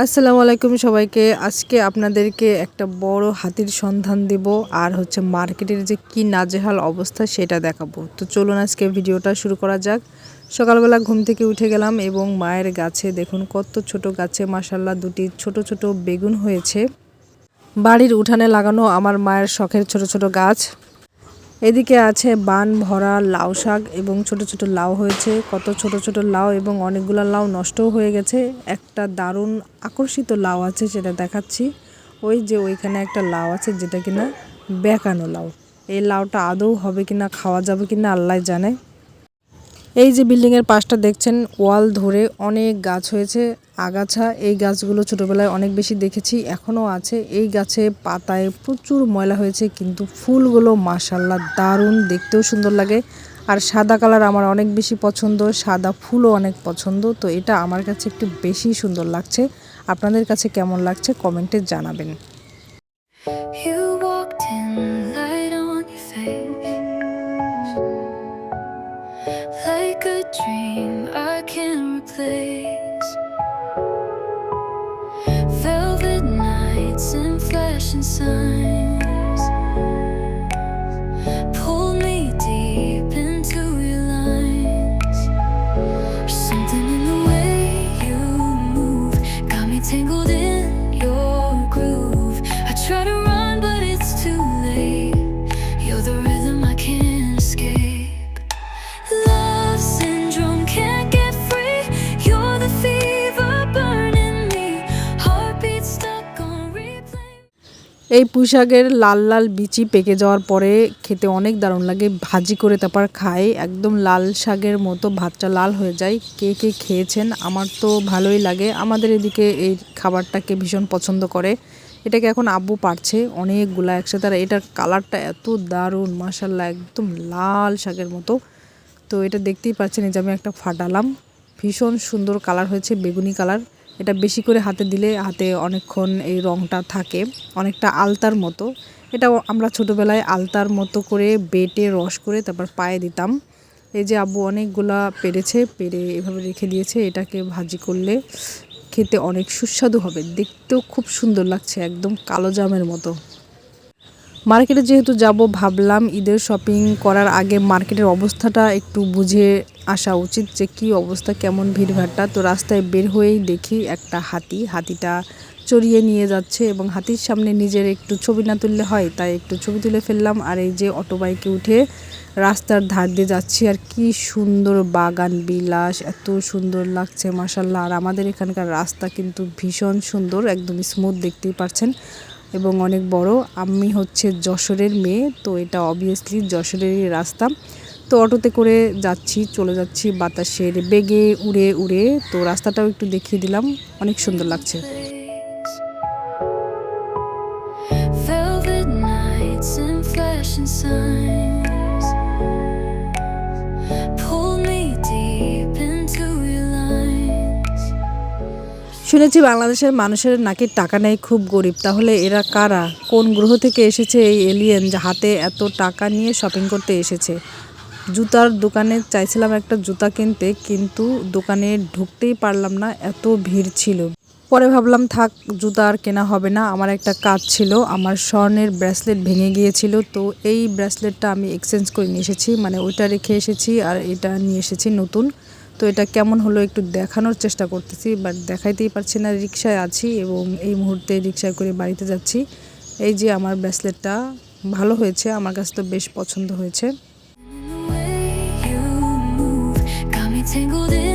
আসসালামু আলাইকুম সবাইকে। আজকে আপনাদেরকে একটা বড় হাতির সন্ধান দেব আর হচ্ছে মার্কেটের যে কি নাজেহাল অবস্থা সেটা দেখাবো। তো চলুন আজকে ভিডিওটা শুরু করা যাক। সকালবেলা ঘুম থেকে উঠে গেলাম এবং মায়ের গাছে দেখুন কত ছোট গাছে মাশাআল্লাহ দুটি ছোট ছোট বেগুন হয়েছে। বাড়ির উঠানে লাগানো আমার মায়ের শখের ছোট ছোট গাছ। এদিকে আছে বান ভরা লাউ শাক এবং ছোট ছোট লাউ হয়েছে, কত ছোট ছোট লাউ এবং অনেকগুলো লাউ নষ্টও হয়ে গেছে। একটা দারুণ আকর্ষিত লাউ আছে সেটা দেখাচ্ছি। ওই যে ওইখানে একটা লাউ আছে যেটা কিনা বেঁকানো লাউ। এই লাউটা আদৌ হবে কিনা, খাওয়া যাবে কিনা আল্লাহ জানে। এই যে বিল্ডিংয়ের পাশটা দেখছেন ওয়াল ধরে অনেক গাছ হয়েছে, আগাছা। এই গাছগুলো ছোটোবেলায় অনেক বেশি দেখেছি, এখনও আছে। এই গাছে পাতায় প্রচুর ময়লা হয়েছে কিন্তু ফুলগুলো মাশাআল্লাহ দারুণ, দেখতেও সুন্দর লাগে। আর সাদা কালার আমার অনেক বেশি পছন্দ, সাদা ফুলও অনেক পছন্দ। তো এটা আমার কাছে একটু বেশি সুন্দর লাগছে। আপনাদের কাছে কেমন লাগছে কমেন্টে জানাবেন। You walked in, light on your face, like a dream I can't replace. Velvet nights and flashing signs pull me deep into your lines. Something in the way you move got me tangled in your groove. I try to run but it's too late. You're the rhythm I can't escape. Love syndrome, can't get free. You're the fever burning me. Heartbeat stuck on replay. এই পুঁইশাকের লাল লাল বিচি পেকে যাওয়ার পরে খেতে অনেক দারুণ লাগে। ভাজি করে তারপর খাই, একদম লাল শাকের মতো ভাতটা লাল হয়ে যায়। কে কে খেয়েছেন? আমার তো ভালোই লাগে। আমাদের এদিকে এই খাবারটাকে ভীষণ পছন্দ করে। এটাকে এখন আব্বু পারছে অনেকগুলা একসাথে। আর এটার কালারটা এত দারুণ মাশাআল্লাহ, একদম লাল শাকের মতো। তো এটা দেখতেই পাচ্ছেন, এই যে আমি একটা ফাটালাম, ভীষণ সুন্দর কালার হয়েছে, বেগুনি কালার। এটা বেশি করে হাতে দিলে হাতে অনেকক্ষণ এই রঙটা থাকে, অনেকটা আলতার মতো। এটাও আমরা ছোটোবেলায় আলতার মতো করে বেটে রস করে তারপর পায়ে দিতাম। এই যে আব্বু অনেকগুলা পেরেছে, পেরে এভাবে রেখে দিয়েছে। এটাকে ভাজি করলে খেতে অনেক সুস্বাদু হবে, দেখতেও খুব সুন্দর লাগছে, একদম কালো জামের মতো। মার্কেটে যেহেতু যাব, ভাবলাম ঈদের শপিং করার আগে মার্কেটের অবস্থাটা একটু বুঝে আসা উচিত, যে কী অবস্থা, কেমন ভিড়ভাট্টা। তো রাস্তায় বের হয়েই দেখি একটা হাতিটা চড়িয়ে নিয়ে যাচ্ছে এবং হাতির সামনে নিজের একটু ছবি না তুললে হয়, তাই একটু ছবি তুলে ফেললাম। আর এই যে অটো বাইকে উঠে রাস্তার ধার দিয়ে যাচ্ছি, আর কি সুন্দর বাগান বিলাস, এত সুন্দর লাগছে মাশাআল্লাহ। আর আমাদের এখানকার রাস্তা কিন্তু ভীষণ সুন্দর, একদম স্মুথ, দেখতেই পাচ্ছেন, এবং অনেক বড়। আমি হচ্ছে যশোরের মেয়ে, তো এটা অবভিয়াসলি যশোরেরই রাস্তা। তো অটোতে করে যাচ্ছি, চলে যাচ্ছি বাতাসের বেগে উড়ে উড়ে। তো রাস্তাটাও একটু দেখিয়ে দিলাম, অনেক সুন্দর লাগছে। Velvet nights and flashing signs pull me deep into your lines. শুনেছি বাংলাদেশের মানুষের নাকি টাকা নেই, খুব গরিব। তাহলে এরা কারা? কোন গ্রহ থেকে এসেছে এই এলিয়েন যে হাতে এত টাকা নিয়ে শপিং করতে এসেছে? জুতার দোকানে চাইছিলাম একটা জুতা কিনতে, কিন্তু দোকানে ঢুকতেই পারলাম না, এত ভিড় ছিল। পরে ভাবলাম থাক, জুতা আর কেনা হবে না। আমার একটা কাজ ছিল, আমার স্বর্ণের ব্রেসলেট ভেঙে গিয়েছিল, তো এই ব্রেসলেটটা আমি এক্সচেঞ্জ করে নিয়ে এসেছি, মানে ওইটা রেখে এসেছি আর এটা নিয়ে এসেছি নতুন। তো এটা কেমন হলো একটু দেখানোর চেষ্টা করতেছি, বাট দেখাইতেই পারছি না। রিকশায় আছি এবং এই মুহূর্তে রিকশায় করে বাড়িতে যাচ্ছি। এই যে আমার ব্রেসলেটটা ভালো হয়েছে, আমার কাছে তো বেশ পছন্দ হয়েছে। The way you move got me tangled in